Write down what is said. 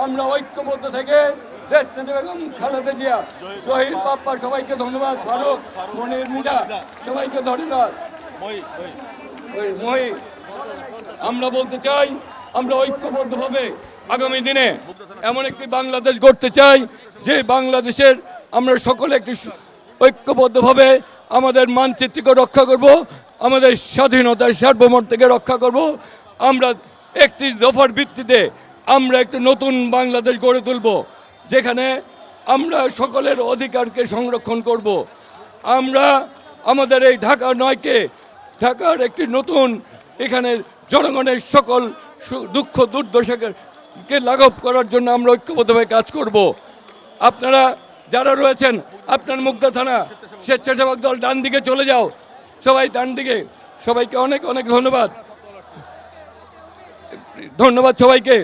আমরা ঐক্যবদ্ধ থেকে দেশ নেত্রী বেগম খালেদা জিয়া, জহির বাপ্পা, সবাইকে ধন্যবাদ, ফারুক, মনির, মিদা, সবাইকে ধন্যবাদ। মহি, আমরা বলতে চাই আমরা ঐক্যবদ্ধভাবে আগামী দিনে এমন একটি বাংলাদেশ গড়তে চাই যে বাংলাদেশের আমরা সকলে একটি ঐক্যবদ্ধভাবে আমাদের মানচিত্রকে রক্ষা করব, আমাদের স্বাধীনতার সার্বভৌমত্বকে রক্ষা করব। আমরা 31 দফার ভিত্তিতে আমরা একটি নতুন বাংলাদেশ গড়ে তুলব, যেখানে আমরা সকলের অধিকারকে সংরক্ষণ করব। আমরা আমাদের এই ঢাকার একটি নতুন, এখানে জনগণের সকল দুঃখ দুর্দশাকে লাঘব করার জন্য আমরা ঐক্যবদ্ধভাবে কাজ করব। আপনারা যারা রয়েছেন, আপনার মুগদা থানা স্বেচ্ছাসেবক দল ডান দিকে চলে যাও, সবাই ডান দিকে। সবাইকে অনেক অনেক ধন্যবাদ সবাইকে।